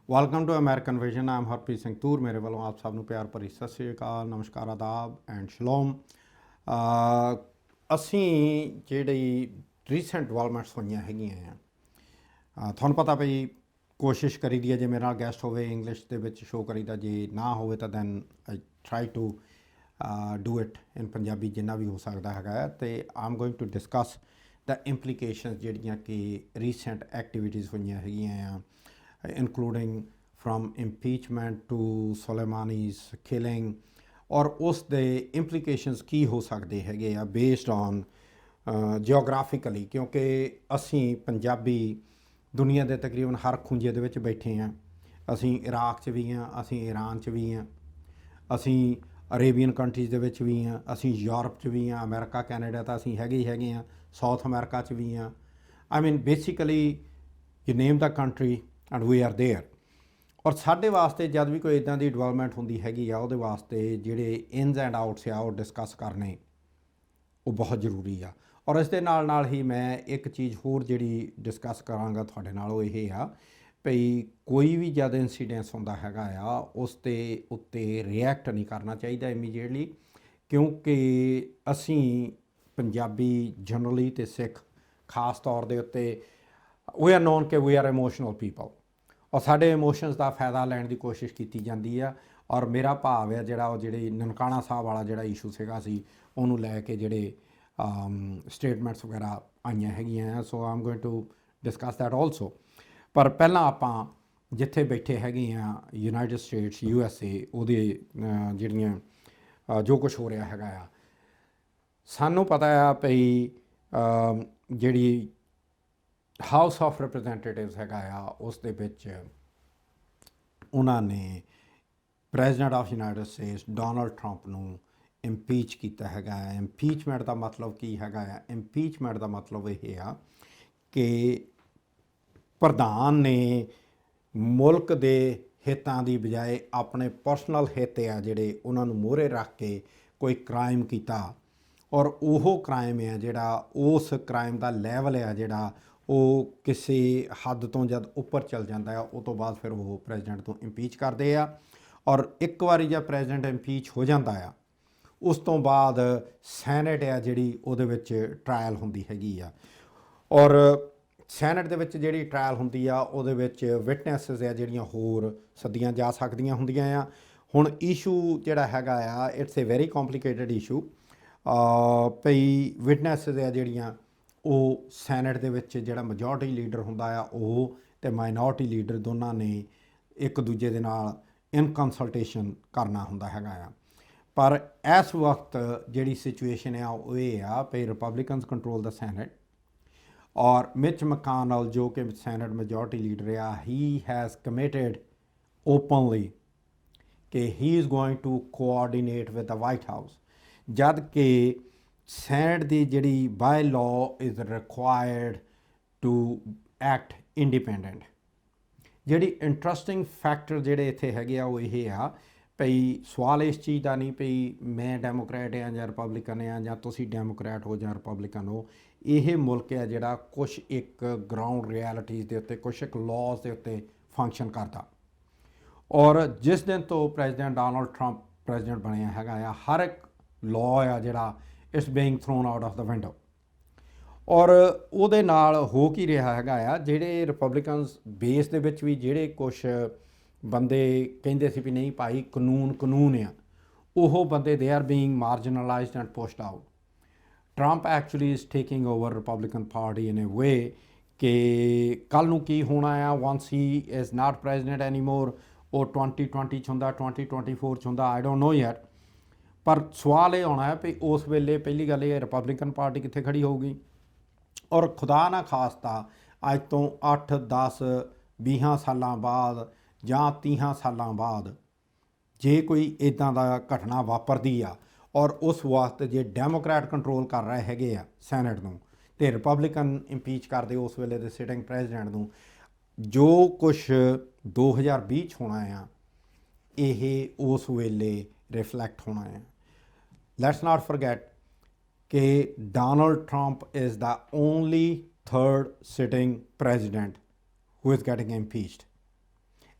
Welcome to American vision. I'm Harpreet Singh Toor. ਮੇਰੇ ਵੱਲੋਂ ਆਪ ਸਭ ਨੂੰ ਪਿਆਰ ਭਰੀ ਸਤਿ ਸ਼੍ਰੀ ਅਕਾਲ, ਨਮਸਕਾਰ, ਆਦਾਬ ਐਂਡ ਸ਼ਲੋਮ। ਅਸੀਂ ਜਿਹੜੀ ਰੀਸੈਂਟ ਡਿਵੈਲਪਮੈਂਟਸ ਹੋਈਆਂ ਹੈਗੀਆਂ ਆ, ਤੁਹਾਨੂੰ ਪਤਾ ਵੀ ਕੋਸ਼ਿਸ਼ ਕਰੀਦੀ ਹੈ ਜੇ ਮੇਰੇ ਨਾਲ ਗੈਸਟ ਹੋਵੇ ਇੰਗਲਿਸ਼ ਦੇ ਵਿੱਚ ਸ਼ੋਅ ਕਰੀਦਾ, ਜੇ ਨਾ ਹੋਵੇ ਤਾਂ then I try to do it in Punjabi ਜਿੰਨਾ ਵੀ ਹੋ ਸਕਦਾ ਹੈਗਾ। ਅਤੇ I'm going to discuss the implications ਜਿਹੜੀਆਂ ਕਿ ਰੀਸੈਂਟ ਐਕਟੀਵਿਟੀਜ਼ ਹੋਈਆਂ ਹੈਗੀਆਂ ਆ, including from impeachment to Soleimani's killing, ਔਰ ਉਸ ਦੇ ਇੰਪਲੀਕੇਸ਼ਨਸ ਕੀ ਹੋ ਸਕਦੇ ਹੈਗੇ ਆ ਬੇਸਡ ਔਨ ਜਿਓਗ੍ਰਾਫਿਕਲੀ, ਕਿਉਂਕਿ ਅਸੀਂ ਪੰਜਾਬੀ ਦੁਨੀਆ ਦੇ ਤਕਰੀਬਨ ਹਰ ਖੁੰਝੇ ਦੇ ਵਿੱਚ ਬੈਠੇ ਹਾਂ। ਅਸੀਂ ਇਰਾਕ 'ਚ ਵੀ ਹਾਂ, ਅਸੀਂ ਈਰਾਨ 'ਚ ਵੀ ਹਾਂ, ਅਸੀਂ ਅਰੇਬੀਅਨ ਕੰਟਰੀਜ਼ ਦੇ ਵਿੱਚ ਵੀ ਹਾਂ, ਅਸੀਂ ਯੂਰਪ 'ਚ ਵੀ ਹਾਂ, ਅਮਰੀਕਾ ਕੈਨੇਡਾ ਤਾਂ ਅਸੀਂ ਹੈਗੇ ਹੀ ਹੈਗੇ ਹਾਂ, ਸਾਊਥ ਅਮਰੀਕਾ 'ਚ ਵੀ ਹਾਂ। I mean basically you name the country and we are there. ਔਰ ਸਾਡੇ ਵਾਸਤੇ ਜਦ ਵੀ ਕੋਈ ਇੱਦਾਂ ਦੀ ਡਿਵੈਲਪਮੈਂਟ ਹੁੰਦੀ ਹੈਗੀ ਆ, ਉਹਦੇ ਵਾਸਤੇ ਜਿਹੜੇ ਇਨਜ਼ ਐਂਡ ਆਊਟਸ ਆ ਉਹ ਡਿਸਕਸ ਕਰਨੇ ਉਹ ਬਹੁਤ ਜ਼ਰੂਰੀ ਆ। ਔਰ ਇਸ ਦੇ ਨਾਲ ਨਾਲ ਹੀ ਮੈਂ ਇੱਕ ਚੀਜ਼ ਹੋਰ ਜਿਹੜੀ ਡਿਸਕਸ ਕਰਾਂਗਾ ਤੁਹਾਡੇ ਨਾਲ, ਉਹ ਇਹ ਆ ਭਈ ਕੋਈ ਵੀ ਜਦ ਇੰਸੀਡੈਂਸ ਹੁੰਦਾ ਹੈਗਾ ਆ ਉਸ ਦੇ ਉੱਤੇ ਰਿਐਕਟ ਨਹੀਂ ਕਰਨਾ ਚਾਹੀਦਾ ਇਮੀਡੀਏਟਲੀ, ਕਿਉਂਕਿ ਅਸੀਂ ਪੰਜਾਬੀ ਜਨਰਲੀ ਅਤੇ ਸਿੱਖ ਖਾਸ ਤੌਰ ਦੇ ਉੱਤੇ ਵੀ ਆਰ ਨੋਨ ਕਿ ਵੀ ਆਰ ਇਮੋਸ਼ਨਲ ਪੀਪਲ, ਔਰ ਸਾਡੇ ਇਮੋਸ਼ਨਸ ਦਾ ਫਾਇਦਾ ਲੈਣ ਦੀ ਕੋਸ਼ਿਸ਼ ਕੀਤੀ ਜਾਂਦੀ ਆ। ਔਰ ਮੇਰਾ ਭਾਵ ਹੈ ਜਿਹੜਾ ਉਹ ਜਿਹੜੀ ਨਨਕਾਣਾ ਸਾਹਿਬ ਵਾਲਾ ਜਿਹੜਾ ਇਸ਼ੂ ਸੀਗਾ ਸੀ ਉਹਨੂੰ ਲੈ ਕੇ ਜਿਹੜੇ ਸਟੇਟਮੈਂਟਸ ਵਗੈਰਾ ਆਈਆਂ ਹੈਗੀਆਂ ਆ, so I'm going to discuss that also. ਪਰ ਪਹਿਲਾਂ ਆਪਾਂ ਜਿੱਥੇ ਬੈਠੇ ਹੈਗੇ ਆ ਯੂਨਾਈਟਿਡ ਸਟੇਟਸ USA, ਉਹਦੇ ਜਿਹੜੀਆਂ ਜੋ ਕੁਛ ਹੋ ਰਿਹਾ ਹੈਗਾ ਆ, ਸਾਨੂੰ ਪਤਾ ਆ ਭਈ ਜਿਹੜੀ ਹਾਊਸ ਆਫ ਰਿਪਰੈਜ਼ੈਂਟੇਟਿਵਸ ਹੈਗਾ ਆ ਉਸ ਦੇ ਵਿੱਚ ਉਹਨਾਂ ਨੇ president of United States Donald Trump ਨੂੰ ਇੰਪੀਚ ਕੀਤਾ ਹੈਗਾ। ਇੰਪੀਚਮੈਂਟ ਦਾ ਮਤਲਬ ਕੀ ਹੈਗਾ ਆ? ਇੰਪੀਚਮੈਂਟ ਦਾ ਮਤਲਬ ਇਹ ਆ ਕਿ ਪ੍ਰਧਾਨ ਨੇ ਮੁਲਕ ਦੇ ਹਿੱਤਾਂ ਦੀ ਬਜਾਏ ਆਪਣੇ ਪਰਸਨਲ ਹਿੱਤ ਆ ਜਿਹੜੇ ਉਹਨਾਂ ਨੂੰ ਮੂਹਰੇ ਰੱਖ ਕੇ ਕੋਈ ਕ੍ਰਾਈਮ ਕੀਤਾ, ਔਰ ਉਹ ਕ੍ਰਾਈਮ ਆ ਜਿਹੜਾ ਉਸ ਕ੍ਰਾਈਮ ਦਾ ਲੈਵਲ ਆ ਜਿਹੜਾ ਉਹ ਕਿਸੇ ਹੱਦ ਤੋਂ ਜਦ ਉੱਪਰ ਚੱਲ ਜਾਂਦਾ ਆ, ਉਹ ਤੋਂ ਬਾਅਦ ਫਿਰ ਉਹ ਪ੍ਰੈਜ਼ੀਡੈਂਟ ਤੋਂ ਇੰਪੀਚ ਕਰਦੇ ਆ। ਔਰ ਇੱਕ ਵਾਰੀ ਜਦ ਪ੍ਰੈਜ਼ੀਡੈਂਟ ਇੰਪੀਚ ਹੋ ਜਾਂਦਾ ਆ, ਉਸ ਤੋਂ ਬਾਅਦ ਸੈਨੇਟ ਆ ਜਿਹੜੀ ਉਹਦੇ ਵਿੱਚ ਟਰਾਇਲ ਹੁੰਦੀ ਹੈਗੀ ਆ। ਔਰ ਸੈਨੇਟ ਦੇ ਵਿੱਚ ਜਿਹੜੀ ਟਰਾਇਲ ਹੁੰਦੀ ਆ ਉਹਦੇ ਵਿੱਚ ਵਿਟਨੈਸਿਸ ਆ ਜਿਹੜੀਆਂ ਹੋਰ ਸੱਦੀਆਂ ਜਾ ਸਕਦੀਆਂ ਹੁੰਦੀਆਂ ਆ। ਹੁਣ ਇਸ਼ੂ ਜਿਹੜਾ ਹੈਗਾ ਆ it's A very complicated issue. ਭਈ ਵਿਟਨੈਸਿਸ ਆ ਜਿਹੜੀਆਂ ਉਹ ਸੈਨੇਟ ਦੇ ਵਿੱਚ ਜਿਹੜਾ ਮੈਜੋਰਟੀ ਲੀਡਰ ਹੁੰਦਾ ਆ ਉਹ ਅਤੇ ਮਾਈਨੋਰਟੀ ਲੀਡਰ ਦੋਨਾਂ ਨੇ ਇੱਕ ਦੂਜੇ ਦੇ ਨਾਲ ਇਨ ਕੰਸਲਟੇਸ਼ਨ ਕਰਨਾ ਹੁੰਦਾ ਹੈਗਾ ਆ। ਪਰ ਇਸ ਵਕਤ ਜਿਹੜੀ ਸਿਚੁਏਸ਼ਨ ਆ ਉਹ ਇਹ ਆ ਭਈ ਰਿਪਬਲਿਕਨਸ ਕੰਟਰੋਲ ਦਾ ਸੈਨੇਟ, ਔਰ ਮਿਚ ਮਕਾਨਲ ਜੋ ਕਿ ਸੈਨੇਟ ਮੈਜੋਰਟੀ ਲੀਡਰ ਆ, ਹੀ ਹੈਜ਼ ਕਮਿਟਡ ਓਪਨਲੀ ਕਿ he is going to coordinate with the White House, ਜਦ ਕਿ ਸੈਨੇਟ ਦੀ ਜਿਹੜੀ by law is required to act independent. ਜਿਹੜੀ ਇੰਟਰਸਟਿੰਗ ਫੈਕਟਰ ਜਿਹੜੇ ਇੱਥੇ ਹੈਗੇ ਆ ਉਹ ਇਹ ਆ ਭਈ ਸਵਾਲ ਇਸ ਚੀਜ਼ ਦਾ ਨਹੀਂ ਭਈ ਮੈਂ ਡੈਮੋਕਰੈਟ ਆ ਜਾਂ ਰਿਪਬਲਿਕਨ ਆ, ਜਾਂ ਤੁਸੀਂ ਡੈਮੋਕਰੈਟ ਹੋ ਜਾਂ ਰਿਪਬਲਿਕਨ ਹੋ। ਇਹ ਮੁਲਕ ਆ ਜਿਹੜਾ ਕੁਛ ਇੱਕ ਗਰਾਊਂਡ ਰਿਐਲਿਟੀਜ਼ ਦੇ ਉੱਤੇ, ਕੁਛ ਇੱਕ ਲਾਅਸ ਦੇ ਉੱਤੇ ਫੰਕਸ਼ਨ ਕਰਦਾ। ਔਰ ਜਿਸ ਦਿਨ ਤੋਂ ਪ੍ਰੈਜ਼ੀਡੈਂਟ ਡੋਨਲਡ ਟਰੰਪ ਪ੍ਰੈਜ਼ੀਡੈਂਟ ਬਣਿਆ ਹੈਗਾ ਆ, ਹਰ ਇੱਕ ਲਾਅ ਆ ਜਿਹੜਾ it's being thrown out of the window. ਔਰ ਉਹਦੇ ਨਾਲ ਹੋ ਕੀ ਰਿਹਾ ਹੈਗਾ ਆ, ਜਿਹੜੇ ਰਿਪਬਲਿਕਨਸ ਬੇਸ ਦੇ ਵਿੱਚ ਵੀ ਜਿਹੜੇ ਕੁਛ ਬੰਦੇ ਕਹਿੰਦੇ ਸੀ ਵੀ ਨਹੀਂ ਭਾਈ ਕਾਨੂੰਨ ਆ, ਉਹ ਬੰਦੇ ਦੇ are being marginalised and pushed out. Trump actually is taking over Republican party in a way ਕਿ ਕੱਲ੍ਹ ਨੂੰ ਕੀ ਹੋਣਾ ਆ ਵੰਸ ਹੀ ਇਜ਼ ਨਾਟ ਪ੍ਰੈਜ਼ੀਡੈਂਟ ਐਨੀ ਮੋਰ, ਉਹ 2020 'ਚ ਹੁੰਦਾ, 2024 'ਚ ਹੁੰਦਾ, ਆਈ ਡੋਂਟ ਨੋ ਯੈਟ। ਪਰ ਸਵਾਲ ਇਹ ਆਉਣਾ ਹੈ ਵੀ ਉਸ ਵੇਲੇ ਪਹਿਲੀ ਗੱਲ ਇਹ ਰਿਪਬਲਿਕਨ ਪਾਰਟੀ ਕਿੱਥੇ ਖੜੀ ਹੋਊਗੀ। ਔਰ ਖੁਦਾ ਨਾ ਖਾਸਤਾ ਅੱਜ ਤੋਂ 8, 10, 20 ਸਾਲਾਂ ਬਾਅਦ ਜਾਂ 30 ਸਾਲਾਂ ਬਾਅਦ ਜੇ ਕੋਈ ਇੱਦਾਂ ਦਾ ਘਟਨਾ ਵਾਪਰਦੀ ਆ, ਔਰ ਉਸ ਵਕਤ ਜੇ ਡੈਮੋਕਰੈਟ ਕੰਟਰੋਲ ਕਰ ਰਹੇ ਹੈਗੇ ਆ ਸੈਨੇਟ ਨੂੰ ਅਤੇ ਰਿਪਬਲਿਕਨ ਇੰਪੀਚ ਕਰਦੇ ਉਸ ਵੇਲੇ ਦੇ ਸਿਟਿੰਗ ਪ੍ਰੈਜ਼ੀਡੈਂਟ ਨੂੰ, ਜੋ ਕੁਛ 2020 'ਚ ਹੋਣਾ ਆ ਇਹ ਉਸ ਵੇਲੇ ਰਿਫਲੈਕਟ ਹੋਣਾ ਆ। ਲੈਟਸ ਨਾਟ ਫੋਰਗੈਟ ਕਿ Donald Trump is the only third sitting president who is getting impeached,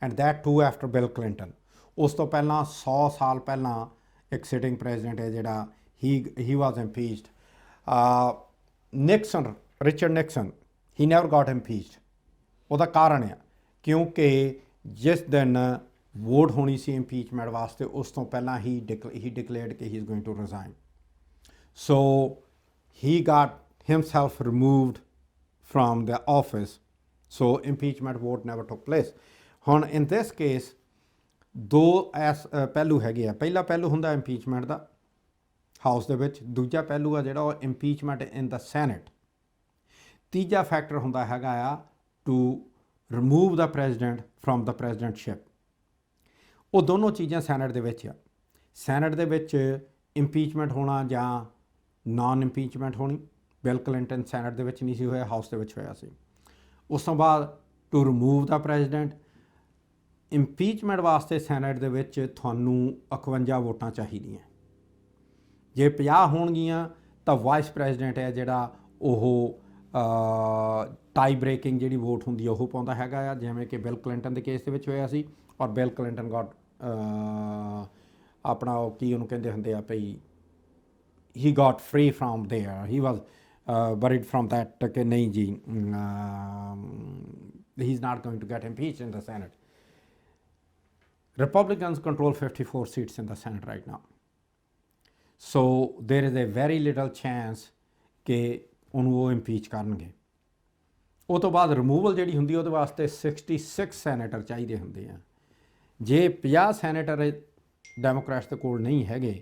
and that too after Bill Clinton. ਉਸ ਤੋਂ ਪਹਿਲਾਂ 100 ਸਾਲ ਪਹਿਲਾਂ ਇੱਕ ਸਿਟਿੰਗ ਪ੍ਰੈਜ਼ੀਡੈਂਟ ਹੈ ਜਿਹੜਾ ਹੀ ਵਾਜ਼ ਇੰਪੀਚਡ। ਨਿਕਸਨ, ਰਿਚਰਡ ਨਿਕਸਨ, ਹੀ ਨੈਵਰ ਗਾਟ ਇੰਪੀਚਡ। ਉਹਦਾ ਕਾਰਨ ਆ ਕਿਉਂਕਿ ਜਿਸ ਦਿਨ ਵੋਟ ਹੋਣੀ ਸੀ ਇੰਪੀਚਮੈਂਟ ਵਾਸਤੇ ਉਸ ਤੋਂ ਪਹਿਲਾਂ ਹੀ ਡਿਕਲੇਅਰਡ ਕਿ he is going to resign. So he got himself removed from the office, so impeachment vote never took place. ਹੁਣ in this case ਦੋ ਪਹਿਲੂ ਹੈਗੇ ਆ। ਪਹਿਲਾ ਪਹਿਲੂ ਹੁੰਦਾ ਇੰਪੀਚਮੈਂਟ ਦਾ ਹਾਊਸ ਦੇ ਵਿੱਚ, ਦੂਜਾ ਪਹਿਲੂ ਆ ਜਿਹੜਾ ਉਹ ਇੰਪੀਚਮੈਂਟ ਇਨ ਦਾ ਸੈਨੇਟ। ਤੀਜਾ ਫੈਕਟਰ ਹੁੰਦਾ ਹੈਗਾ ਆ to remove the president from the presidentship. ਉਹ ਦੋਨੋਂ ਚੀਜ਼ਾਂ ਸੈਨੇਟ ਦੇ ਵਿੱਚ ਆ। ਸੈਨੇਟ ਦੇ ਵਿੱਚ ਇੰਪੀਚਮੈਂਟ ਹੋਣਾ ਜਾਂ ਨਾਨ ਇੰਪੀਚਮੈਂਟ ਹੋਣੀ। ਬਿਲ ਕਲਿੰਟਨ ਸੈਨੇਟ ਦੇ ਵਿੱਚ ਨਹੀਂ ਸੀ ਹੋਇਆ, ਹਾਊਸ ਦੇ ਵਿੱਚ ਹੋਇਆ ਸੀ। ਉਸ ਤੋਂ ਬਾਅਦ to remove the president. Impeachment ਵਾਸਤੇ ਸੈਨੇਟ ਦੇ ਵਿੱਚ ਤੁਹਾਨੂੰ 51 ਵੋਟਾਂ ਚਾਹੀਦੀਆਂ। ਜੇ 50 ਹੋਣਗੀਆਂ ਤਾਂ ਵਾਈਸ ਪ੍ਰੈਜ਼ੀਡੈਂਟ ਹੈ ਜਿਹੜਾ ਉਹ ਟਾਈ ਬ੍ਰੇਕਿੰਗ ਜਿਹੜੀ ਵੋਟ ਹੁੰਦੀ ਆ ਉਹ ਪਾਉਂਦਾ ਹੈਗਾ ਆ, ਜਿਵੇਂ ਕਿ ਬਿਲ ਕਲਿੰਟਨ ਦੇ ਕੇਸ ਦੇ ਵਿੱਚ ਹੋਇਆ ਸੀ। ਔਰ ਬਿਲ ਕਲਿੰਟਨ ਗਾਟ ਆਪਣਾ ਉਹ ਕੀ ਉਹਨੂੰ ਕਹਿੰਦੇ ਹੁੰਦੇ ਆ ਭਈ he got free from there, he was worried from that ਕਿ ਨਹੀਂ ਜੀ he's not going to get impeached in the Senate. Republicans control 54 seats in the Senate right now, so there is a very little chance ਕਿ ਉਹਨੂੰ ਉਹ impeach ਕਰਨਗੇ। ਉਹ ਤੋਂ ਬਾਅਦ ਰਿਮੂਵਲ ਜਿਹੜੀ ਹੁੰਦੀ ਉਹਦੇ ਵਾਸਤੇ 66 ਸੈਨੇਟਰ ਚਾਹੀਦੇ ਹੁੰਦੇ ਆ। ਜੇ 50 ਸੈਨੇਟਰ ਡੈਮੋਕ੍ਰੈਟਸ ਦੇ ਕੋਲ ਨਹੀਂ ਹੈਗੇ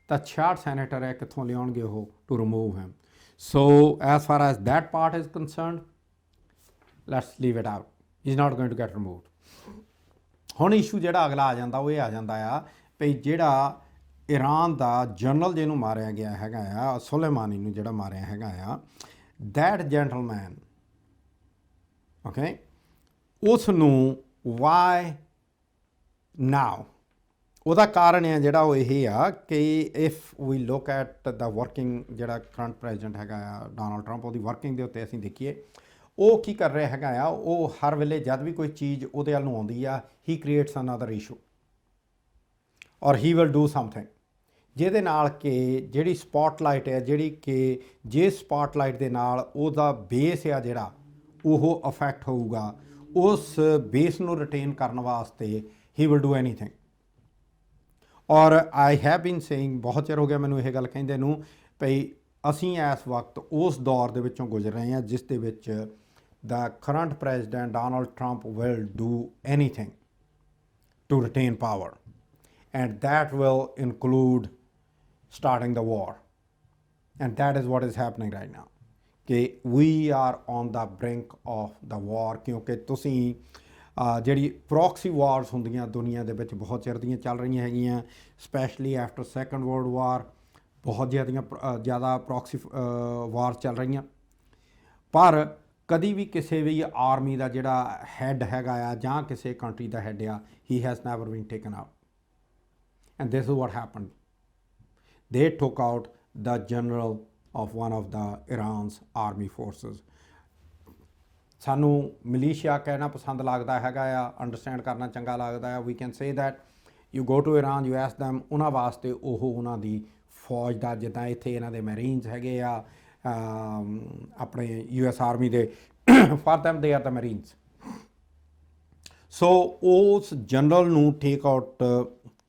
ਤਾਂ 66 ਸੈਨੇਟਰ ਹੈ ਕਿੱਥੋਂ ਲਿਆਉਣਗੇ ਉਹ to remove him. So as far as that part is concerned, let's leave it out, is not going to get removed. ਹੁਣ ਇਸ਼ੂ ਜਿਹੜਾ ਅਗਲਾ ਆ ਜਾਂਦਾ ਉਹ ਇਹ ਆ ਜਾਂਦਾ ਆ ਭਈ ਜਿਹੜਾ ਈਰਾਨ ਦਾ ਜਨਰਲ ਜਿਹਨੂੰ ਮਾਰਿਆ ਗਿਆ ਹੈਗਾ ਆ, ਸੁਲੇਮਾਨੀ ਨੂੰ ਜਿਹੜਾ ਮਾਰਿਆ ਹੈਗਾ ਆ, ਦੈਟ ਜੈਂਟਲਮੈਨ, ਓਕੇ, ਉਸ ਨੂੰ ਵਾਈ ਨਾਓ? ਉਹਦਾ ਕਾਰਨ ਹੈ ਜਿਹੜਾ ਉਹ ਇਹ ਆ ਕਿ if we look at the working ਜਿਹੜਾ ਕਰੰਟ ਪ੍ਰੈਜ਼ੀਡੈਂਟ ਹੈਗਾ ਆ ਡੋਨਲਡ ਟਰੰਪ, ਉਹਦੀ ਵਰਕਿੰਗ ਦੇ ਉੱਤੇ ਅਸੀਂ ਦੇਖੀਏ ਉਹ ਕੀ ਕਰ ਰਿਹਾ ਹੈਗਾ ਆ। ਉਹ ਹਰ ਵੇਲੇ ਜਦ ਵੀ ਕੋਈ ਚੀਜ਼ ਉਹਦੇ ਵੱਲ ਨੂੰ ਆਉਂਦੀ ਆ, ਹੀ ਕ੍ਰੀਏਟਸ ਅਨਦਰ ਇਸ਼ੂ ਔਰ ਹੀ ਵਿਲ ਡੂ ਸਮਥਿੰਗ ਜਿਹਦੇ ਨਾਲ ਕਿ ਜਿਹੜੀ ਸਪੌਟਲਾਈਟ ਹੈ, ਜਿਹੜੀ ਕਿ ਜੇ ਸਪੌਟਲਾਈਟ ਦੇ ਨਾਲ ਉਹਦਾ ਬੇਸ ਆ ਜਿਹੜਾ ਉਹ ਅਫੈਕਟ ਹੋਊਗਾ, ਉਸ ਬੇਸ ਨੂੰ ਰਿਟੇਨ ਕਰਨ ਵਾਸਤੇ ਹੀ ਵਿਲ ਡੂ ਐਨੀਥਿੰਗ। ਔਰ ਆਈ ਹੈਵ ਬੀਨ ਸੇਇੰਗ, ਬਹੁਤ ਚਿਰ ਹੋ ਗਿਆ ਮੈਨੂੰ ਇਹ ਗੱਲ ਕਹਿੰਦੇ ਨੂੰ, ਭਈ ਅਸੀਂ ਇਸ ਵਕਤ ਉਸ ਦੌਰ ਦੇ ਵਿੱਚੋਂ ਗੁਜ਼ਰ ਰਹੇ ਹਾਂ ਜਿਸ ਦੇ ਵਿੱਚ the current president Donald Trump will do anything to retain power and that will include starting the war, and that is what is happening right now, ਕਿ we are on the brink of the war। ਕਿਉਂਕਿ ਤੁਸੀਂ ਜਿਹੜੀ proxy ਵਾਰਸ ਹੁੰਦੀਆਂ ਦੁਨੀਆ ਦੇ ਵਿੱਚ ਬਹੁਤ ਚਿਰ ਦੀਆਂ ਚੱਲ ਰਹੀਆਂ ਹੈਗੀਆਂ, specially after second world war ਬਹੁਤ ਜ਼ਿਆਦਾ ਪ੍ਰੋਕਸੀ ਵਾਰ ਚੱਲ ਰਹੀਆਂ। ਪਰ ਕਦੀ ਵੀ ਕਿਸੇ ਵੀ ਆਰਮੀ ਦਾ ਜਿਹੜਾ ਹੈੱਡ ਹੈਗਾ ਆ ਜਾਂ ਕਿਸੇ ਕੰਟਰੀ ਦਾ ਹੈੱਡ ਆ, he has never been taken out, and this is what happened. They took out the general of one of the Iran's army forces. ਸਾਨੂੰ ਮਲੀਸ਼ੀਆ ਕਹਿਣਾ ਪਸੰਦ ਲੱਗਦਾ ਹੈਗਾ ਆ, ਅੰਡਰਸਟੈਂਡ ਕਰਨਾ ਚੰਗਾ ਲੱਗਦਾ ਆ। We can say that you go to Iran, U S them, ਉਹਨਾਂ ਵਾਸਤੇ ਉਹ ਉਹਨਾਂ ਦੀ ਫੌਜ ਦਾ, ਜਿੱਦਾਂ ਇੱਥੇ ਇਹਨਾਂ ਦੇ ਮੈਰੀਨਸ ਹੈਗੇ ਆ ਆਪਣੇ US ਆਰਮੀ ਦੇ, ਫਾਰ ਦੈਮ ਦੇ ਆਰ ਦਾ ਮੈਰੀਨਸ। ਸੋ ਉਸ ਜਨਰਲ ਨੂੰ ਟੇਕ ਆਊਟ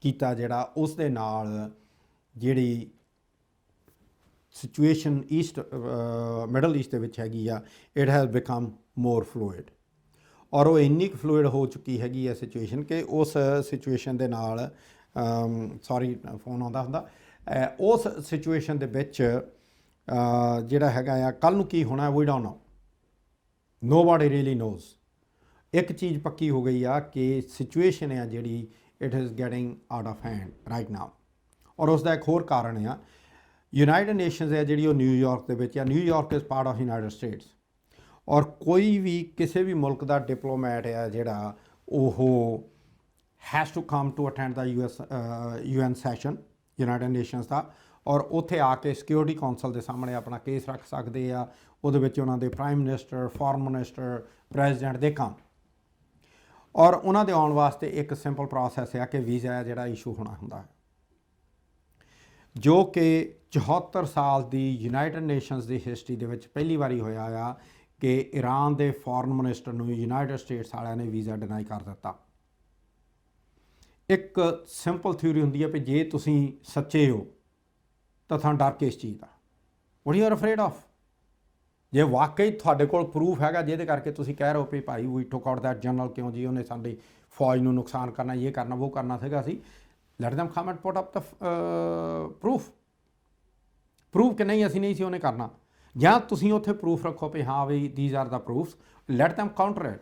ਕੀਤਾ ਜਿਹੜਾ, ਉਸ ਦੇ ਨਾਲ ਜਿਹੜੀ ਸਿਚੁਏਸ਼ਨ ਮਿਡਲ ਈਸਟ ਦੇ ਵਿੱਚ ਹੈਗੀ ਆ, it has become more fluid. ਔਰ ਉਹ ਇੰਨੀ ਕੁ ਫਲੂਇਡ ਹੋ ਚੁੱਕੀ ਹੈਗੀ ਆ ਸਿਚੁਏਸ਼ਨ ਕਿ ਉਸ ਸਿਚੁਏਸ਼ਨ ਦੇ ਨਾਲ ਸੌਰੀ ਫੋਨ ਆਉਂਦਾ ਹੁੰਦਾ, ਉਸ ਸਿਚੁਏਸ਼ਨ ਦੇ ਵਿੱਚ ਜਿਹੜਾ ਹੈਗਾ ਆ ਕੱਲ੍ਹ ਨੂੰ ਕੀ ਹੋਣਾ ਵੀ don't know, nobody really knows. ਇੱਕ ਚੀਜ਼ ਪੱਕੀ ਹੋ ਗਈ ਆ ਕਿ ਸਿਚੁਏਸ਼ਨ ਆ ਜਿਹੜੀ it is getting out of hand right now. ਔਰ ਉਸ ਦਾ ਇੱਕ ਹੋਰ ਕਾਰਨ ਆ, ਯੂਨਾਈਟਿਡ ਨੇਸ਼ਨਸ ਹੈ ਜਿਹੜੀ ਉਹ ਨਿਊਯਾਰਕ ਦੇ ਵਿੱਚ ਆ। New York is part of United States. ਔਰ ਕੋਈ ਵੀ ਕਿਸੇ ਵੀ ਮੁਲਕ ਦਾ ਡਿਪਲੋਮੈਟ ਆ ਜਿਹੜਾ ਉਹ has to come to attend the UN session United Nations ਦਾ, ਔਰ ਉੱਥੇ ਆ ਕੇ ਸਿਕਿਉਰਿਟੀ ਕੌਂਸਲ ਦੇ ਸਾਹਮਣੇ ਆਪਣਾ ਕੇਸ ਰੱਖ ਸਕਦੇ ਆ। ਉਹਦੇ ਵਿੱਚ ਉਹਨਾਂ ਦੇ prime minister, foreign minister, president ਦੇ ਕੰਮ। ਔਰ ਉਹਨਾਂ ਦੇ ਆਉਣ ਵਾਸਤੇ ਇੱਕ ਸਿੰਪਲ ਪ੍ਰੋਸੈਸ ਹੈ ਕਿ ਵੀਜ਼ਾ ਜਿਹੜਾ ਇਸ਼ੂ ਹੋਣਾ ਹੁੰਦਾ ਹੈ, ਜੋ ਕਿ 74 ਸਾਲ ਦੀ ਯੂਨਾਈਟਿਡ ਨੇਸ਼ਨਸ ਦੀ ਹਿਸਟਰੀ ਦੇ ਵਿੱਚ ਪਹਿਲੀ ਵਾਰੀ ਹੋਇਆ ਆ ਕਿ ਈਰਾਨ ਦੇ ਫੋਰਨ ਮਿਨਿਸਟਰ ਨੂੰ ਯੂਨਾਈਟਿਡ ਸਟੇਟਸ ਵਾਲਿਆਂ ਨੇ ਵੀਜ਼ਾ ਡਿਨਾਈ ਕਰ ਦਿੱਤਾ। ਇੱਕ ਸਿੰਪਲ ਥਿਊਰੀ ਹੁੰਦੀ ਹੈ ਵੀ ਜੇ ਤੁਸੀਂ ਸੱਚੇ ਹੋ ਤਾਂ ਤੁਹਾਨੂੰ ਡਰ ਕਿਸ ਚੀਜ਼ ਦਾ, what you are afraid of। ਜੇ ਵਾਕਈ ਤੁਹਾਡੇ ਕੋਲ ਪ੍ਰੂਫ ਹੈਗਾ ਜਿਹਦੇ ਕਰਕੇ ਤੁਸੀਂ ਕਹਿ ਰਹੇ ਹੋ ਵੀ ਭਾਈ ਵੀ ਟੁਕ ਆਊਟ ਦੈਟ ਜਨਰਲ, ਕਿਉਂ ਜੀ ਉਹਨੇ ਸਾਡੀ ਫੌਜ ਨੂੰ ਨੁਕਸਾਨ ਕਰਨਾ, ਇਹ ਕਰਨਾ ਉਹ ਕਰਨਾ ਸੀਗਾ, ਅਸੀਂ let them come and put up the proof ਕਿ ਨਹੀਂ ਅਸੀਂ ਨਹੀਂ ਸੀ ਉਹਨੇ ਕਰਨਾ, ਜਾਂ ਤੁਸੀਂ ਉੱਥੇ ਪ੍ਰੂਫ ਰੱਖੋ ਵੀ ਹਾਂ we these are the proofs, let them counter it.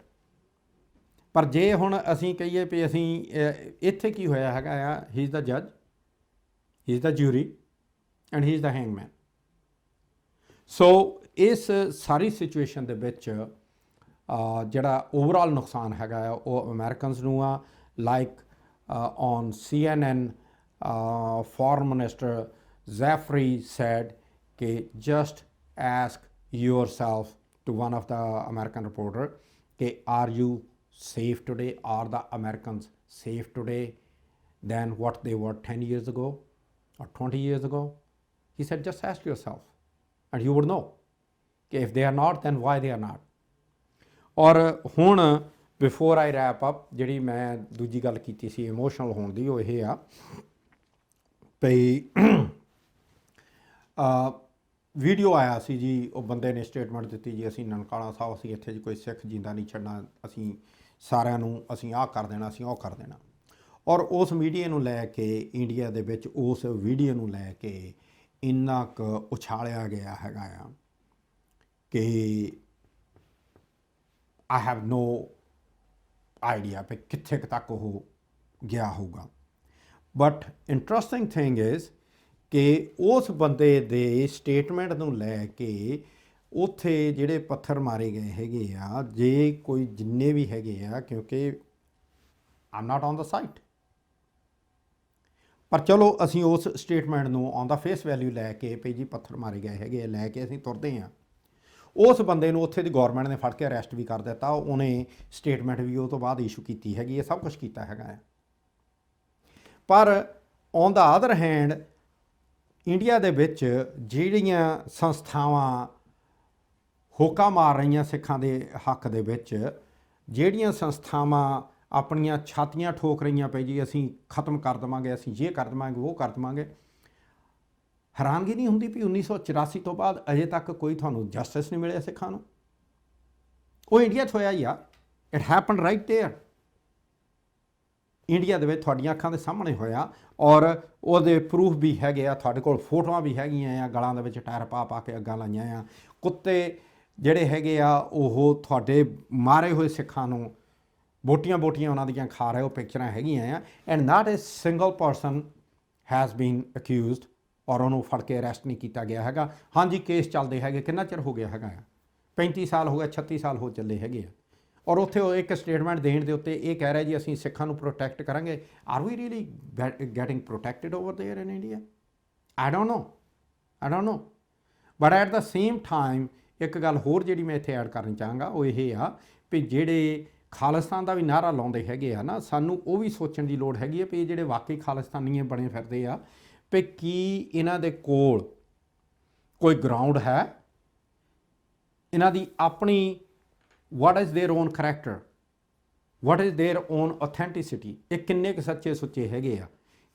ਪਰ ਜੇ ਹੁਣ ਅਸੀਂ ਕਹੀਏ ਵੀ ਅਸੀਂ ਇੱਥੇ ਕੀ ਹੋਇਆ ਹੈਗਾ ਆ, ਹੀ ਇਜ਼ ਦਾ ਜੱਜ, he is the jury and he is the hangman. So ਇਸ ਸਾਰੀ ਸਿਚੁਏਸ਼ਨ ਦੇ ਵਿੱਚ ਜਿਹੜਾ ਓਵਰਆਲ ਨੁਕਸਾਨ ਹੈਗਾ ਆ ਉਹ ਅਮਰੀਕਨਸ ਨੂੰ ਆ। Like on CNN foreign minister ਜ਼ੈਫਰੀ ਸੈਡ ਕਿ just ask yourself to one of the American reporter कि are you safe today, are the Americans safe today than what they were 10 years ago or 20 years ago? He said just ask yourself and you would know कि if they are not then why they are not। ਔਰ ਹੁਣ before ਆਈ wrap up ਜਿਹੜੀ ਮੈਂ ਦੂਜੀ ਗੱਲ ਕੀਤੀ ਸੀ emotional ਹੋਣ ਦੀ, ਉਹ ਇਹ ਆ ਭਈ ਵੀਡੀਓ ਆਇਆ ਸੀ ਜੀ, ਉਹ ਬੰਦੇ ਨੇ ਸਟੇਟਮੈਂਟ ਦਿੱਤੀ ਜੀ ਅਸੀਂ ਨਨਕਾਣਾ ਸਾਹਿਬ, ਅਸੀਂ ਇੱਥੇ ਜੀ ਕੋਈ ਸਿੱਖ ਜਿੰਦਾ ਨਹੀਂ ਛੱਡਣਾ, ਅਸੀਂ ਸਾਰਿਆਂ ਨੂੰ ਅਸੀਂ ਆਹ ਕਰ ਦੇਣਾ, ਅਸੀਂ ਉਹ ਕਰ ਦੇਣਾ। ਔਰ ਉਸ ਮੀਡੀਆ ਨੂੰ ਲੈ ਕੇ ਇੰਡੀਆ ਦੇ ਵਿੱਚ ਉਸ ਵੀਡੀਓ ਨੂੰ ਲੈ ਕੇ ਇੰਨਾ ਕੁ ਉਛਾਲਿਆ ਗਿਆ ਹੈਗਾ ਆ ਕਿ ਆਈ ਹੈਵ ਨੋ ਆਈਡੀਆ ਵੀ ਕਿੱਥੇ ਕੁ ਤੱਕ ਉਹ ਗਿਆ ਹੋਊਗਾ। ਬਟ ਇੰਟਰਸਟਿੰਗ ਥਿੰਗ ਇਜ਼ ਕਿ ਉਸ ਬੰਦੇ ਦੇ ਸਟੇਟਮੈਂਟ ਨੂੰ ਲੈ ਕੇ ਉੱਥੇ ਜਿਹੜੇ ਪੱਥਰ ਮਾਰੇ ਗਏ ਹੈਗੇ ਆ, ਜੇ ਕੋਈ ਜਿੰਨੇ ਵੀ ਹੈਗੇ ਆ, ਕਿਉਂਕਿ ਆਮ ਨਾਟ ਔਨ ਦਾ ਸਾਈਟ, ਪਰ ਚਲੋ ਅਸੀਂ ਉਸ ਸਟੇਟਮੈਂਟ ਨੂੰ ਔਨ ਦਾ ਫੇਸ ਵੈਲਿਊ ਲੈ ਕੇ ਭਈ ਜੀ ਪੱਥਰ ਮਾਰੇ ਗਏ ਹੈਗੇ ਲੈ ਕੇ ਅਸੀਂ ਤੁਰਦੇ ਹਾਂ। ਉਸ ਬੰਦੇ ਨੂੰ ਉੱਥੇ ਦੀ ਗੌਰਮੈਂਟ ਨੇ ਫੜ ਕੇ ਅਰੈਸਟ ਵੀ ਕਰ ਦਿੱਤਾ, ਉਹਨੇ ਸਟੇਟਮੈਂਟ ਵੀ ਉਹ ਤੋਂ ਬਾਅਦ ਇਸ਼ੂ ਕੀਤੀ ਹੈਗੀ, ਇਹ ਸਭ ਕੁਝ ਕੀਤਾ ਹੈਗਾ ਹੈ। ਪਰ on the other hand India ਦੇ ਵਿੱਚ ਜਿਹੜੀਆਂ ਸੰਸਥਾਵਾਂ ਹੋਕਾ ਮਾਰ ਰਹੀਆਂ ਸਿੱਖਾਂ ਦੇ ਹੱਕ ਦੇ ਵਿੱਚ, ਜਿਹੜੀਆਂ ਸੰਸਥਾਵਾਂ ਆਪਣੀਆਂ ਛਾਤੀਆਂ ਠੋਕ ਰਹੀਆਂ ਪਈ ਜੀ ਅਸੀਂ ਖਤਮ ਕਰ ਦੇਵਾਂਗੇ, ਅਸੀਂ ਇਹ ਕਰ ਦੇਵਾਂਗੇ, ਉਹ ਕਰ ਦੇਵਾਂਗੇ, ਹੈਰਾਨਗੀ ਨਹੀਂ ਹੁੰਦੀ ਵੀ 1984 ਤੋਂ ਬਾਅਦ ਅਜੇ ਤੱਕ ਕੋਈ ਤੁਹਾਨੂੰ ਜਸਟਿਸ ਨਹੀਂ ਮਿਲਿਆ ਸਿੱਖਾਂ ਨੂੰ। ਉਹ ਇੰਡੀਆ 'ਚ ਹੋਇਆ ਹੀ ਆ, it happen right there, India ਦੇ ਵਿੱਚ ਤੁਹਾਡੀਆਂ ਅੱਖਾਂ ਦੇ ਸਾਹਮਣੇ ਹੋਇਆ। ਔਰ ਉਹਦੇ ਪ੍ਰੂਫ ਵੀ ਹੈਗੇ ਆ, ਤੁਹਾਡੇ ਕੋਲ ਫੋਟੋਆਂ ਵੀ ਹੈਗੀਆਂ ਆ, ਗਲਾਂ ਦੇ ਵਿੱਚ ਟਾਇਰ ਪਾ ਪਾ ਕੇ ਅੱਗਾਂ ਲਾਈਆਂ ਆ, ਕੁੱਤੇ ਜਿਹੜੇ ਹੈਗੇ ਆ ਉਹ ਤੁਹਾਡੇ ਮਾਰੇ ਹੋਏ ਸਿੱਖਾਂ ਨੂੰ ਬੋਟੀਆਂ ਉਹਨਾਂ ਦੀਆਂ ਖਾ ਰਹੇ, ਉਹ ਪਿਕਚਰਾਂ ਹੈਗੀਆਂ ਆ। And not A single person has been accused, ਔਰ ਉਹਨੂੰ ਫੜ ਕੇ ਅਰੈਸਟ ਨਹੀਂ ਕੀਤਾ ਗਿਆ ਹੈਗਾ। ਹਾਂਜੀ ਕੇਸ ਚੱਲਦੇ ਹੈਗੇ, ਕਿੰਨਾ ਚਿਰ ਹੋ ਗਿਆ ਹੈਗਾ ਆ, 35 ਸਾਲ ਹੋ ਗਏ, 36 ਸਾਲ ਹੋ ਚੱਲੇ ਹੈਗੇ ਆ। ਔਰ ਉੱਥੇ ਉਹ ਇੱਕ ਸਟੇਟਮੈਂਟ ਦੇਣ ਦੇ ਉੱਤੇ ਇਹ ਕਹਿ ਰਿਹਾ ਜੀ ਅਸੀਂ ਸਿੱਖਾਂ ਨੂੰ ਪ੍ਰੋਟੈਕਟ ਕਰਾਂਗੇ। Are we really getting protected over there in India? I don't know. But at the same time ਇੱਕ ਗੱਲ ਹੋਰ ਜਿਹੜੀ ਮੈਂ ਇੱਥੇ ਐਡ ਕਰਨੀ ਚਾਹਾਂਗਾ ਉਹ ਇਹ ਆ ਵੀ ਜਿਹੜੇ ਖਾਲਿਸਤਾਨ ਦਾ ਵੀ ਨਾਅਰਾ ਲਾਉਂਦੇ ਹੈਗੇ ਆ ਨਾ, ਸਾਨੂੰ ਉਹ ਵੀ ਸੋਚਣ ਦੀ ਲੋੜ ਹੈਗੀ ਹੈ ਵੀ ਜਿਹੜੇ ਵਾਕਈ ਖਾਲਿਸਤਾਨੀ ਬਣੇ ਫਿਰਦੇ ਆ ਵੀ ਕੀ ਇਹਨਾਂ ਦੇ ਕੋਲ ਕੋਈ ਗਰਾਊਂਡ ਹੈ, ਇਹਨਾਂ ਦੀ ਆਪਣੀ what is their own character, what is their own authenticity, ਇਹ ਕਿੰਨੇ ਕੁ ਸੱਚੇ ਸੁੱਚੇ ਹੈਗੇ ਆ।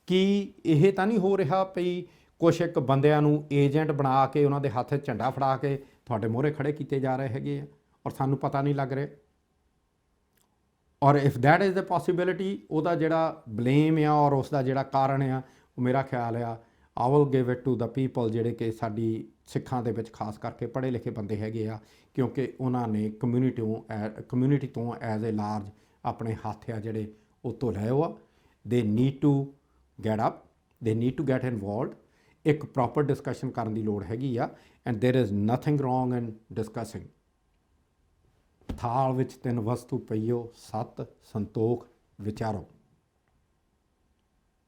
ਕੀ ਇਹ ਤਾਂ ਨਹੀਂ ਹੋ ਰਿਹਾ ਪਈ ਕੁਛ ਇੱਕ ਬੰਦਿਆਂ ਨੂੰ ਏਜੰਟ ਬਣਾ ਕੇ ਉਹਨਾਂ ਦੇ ਹੱਥ 'ਚ ਝੰਡਾ ਫੜਾ ਕੇ ਤੁਹਾਡੇ ਮੂਹਰੇ ਖੜੇ ਕੀਤੇ ਜਾ ਰਹੇ ਹੈਗੇ ਆ ਔਰ ਸਾਨੂੰ ਪਤਾ ਨਹੀਂ ਲੱਗ ਰਿਹਾ? ਔਰ if that is the possibility, ਉਹਦਾ ਜਿਹੜਾ ਬਲੇਮ ਆ ਔਰ ਉਸ ਦਾ ਜਿਹੜਾ ਕਾਰਨ ਆ, ਉਹ ਮੇਰਾ ਖਿਆਲ ਆ I will give it to the people ਜਿਹੜੇ ਕਿ ਸਾਡੀ ਸਿੱਖਾਂ ਦੇ ਵਿੱਚ ਖਾਸ ਕਰਕੇ ਪੜ੍ਹੇ ਲਿਖੇ ਬੰਦੇ ਹੈਗੇ ਆ, ਕਿਉਂਕਿ ਉਹਨਾਂ ਨੇ ਕਮਿਊਨਿਟੀ ਤੋਂ ਐਜ਼ ਏ ਲਾਰਜ ਆਪਣੇ ਹੱਥ ਆ ਜਿਹੜੇ ਉਹ ਧੋ ਲਏ ਆ। They need to get up, they need to get involved. ਇੱਕ ਪ੍ਰੋਪਰ ਡਿਸਕਸ਼ਨ ਕਰਨ ਦੀ ਲੋੜ ਹੈਗੀ ਆ। And there is nothing wrong in discussing. ਥਾਲ ਵਿੱਚ 3 ਵਸਤੂ ਪਈਓ, ਸਤ ਸੰਤੋਖ ਵਿਚਾਰੋ।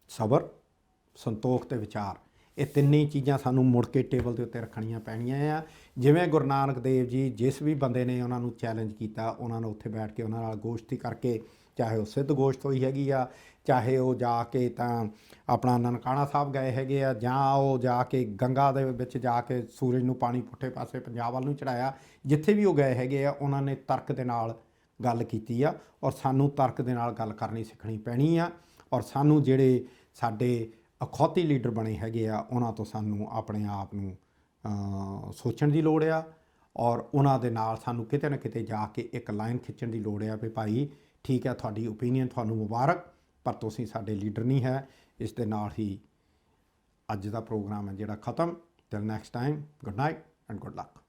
ਸਬਰ, ਸੰਤੋਖ ਤੇ ਵਿਚਾਰ, ਇਹ ਤਿੰਨੇ ਚੀਜ਼ਾਂ ਸਾਨੂੰ ਮੁੜ ਕੇ ਟੇਬਲ ਦੇ ਉੱਤੇ ਰੱਖਣੀਆਂ ਪੈਣੀਆਂ ਆ। ਜਿਵੇਂ ਗੁਰੂ ਨਾਨਕ ਦੇਵ ਜੀ ਜਿਸ ਵੀ ਬੰਦੇ ਨੇ ਉਹਨਾਂ ਨੂੰ ਚੈਲੰਜ ਕੀਤਾ, ਉਹਨਾਂ ਨੂੰ ਉੱਥੇ ਬੈਠ ਕੇ ਉਹਨਾਂ ਨਾਲ ਗੋਸ਼ਟੀ ਕਰਕੇ ਚਾਹੇ ਉਹ ਸਿੱਧ ਗੋਸ਼ਟ ਹੋਈ ਹੈਗੀ ਆ, ਚਾਹੇ ਉਹ ਜਾ ਕੇ ਤਾਂ ਆਪਣਾ ਨਨਕਾਣਾ ਸਾਹਿਬ ਗਏ ਹੈਗੇ ਆ, ਜਾਂ ਉਹ ਜਾ ਕੇ ਗੰਗਾ ਦੇ ਵਿੱਚ ਜਾ ਕੇ ਸੂਰਜ ਨੂੰ ਪਾਣੀ ਪੁੱਠੇ ਪਾਸੇ ਪੰਜਾਬ ਵੱਲ ਨੂੰ ਚੜਾਇਆ। ਜਿੱਥੇ ਵੀ ਉਹ ਗਏ ਹੈਗੇ ਆ ਉਹਨਾਂ ਨੇ ਤਰਕ ਦੇ ਨਾਲ ਗੱਲ ਕੀਤੀ ਆ, ਔਰ ਸਾਨੂੰ ਤਰਕ ਦੇ ਨਾਲ ਗੱਲ ਕਰਨੀ ਸਿੱਖਣੀ ਪੈਣੀ ਆ। ਔਰ ਸਾਨੂੰ ਜਿਹੜੇ ਸਾਡੇ ਅਖੌਤੀ ਲੀਡਰ ਬਣੇ ਹੈਗੇ ਆ ਉਹਨਾਂ ਤੋਂ ਸਾਨੂੰ ਆਪਣੇ ਆਪ ਨੂੰ ਸੋਚਣ ਦੀ ਲੋੜ ਆ, ਔਰ ਉਹਨਾਂ ਦੇ ਨਾਲ ਸਾਨੂੰ ਕਿਤੇ ਨਾ ਕਿਤੇ ਜਾ ਕੇ ਇੱਕ ਲਾਈਨ ਖਿੱਚਣ ਦੀ ਲੋੜ ਆ ਵੀ ਭਾਈ ਠੀਕ ਹੈ, ਤੁਹਾਡੀ ਓਪੀਨੀਅਨ ਤੁਹਾਨੂੰ ਮੁਬਾਰਕ, ਪਰ ਤੁਸੀਂ ਸਾਡੇ ਲੀਡਰ ਨਹੀਂ ਹੈ। ਇਸ ਦੇ ਨਾਲ ਹੀ ਅੱਜ ਦਾ ਪ੍ਰੋਗਰਾਮ ਹੈ ਜਿਹੜਾ ਖਤਮ। Till next time, good night and good luck.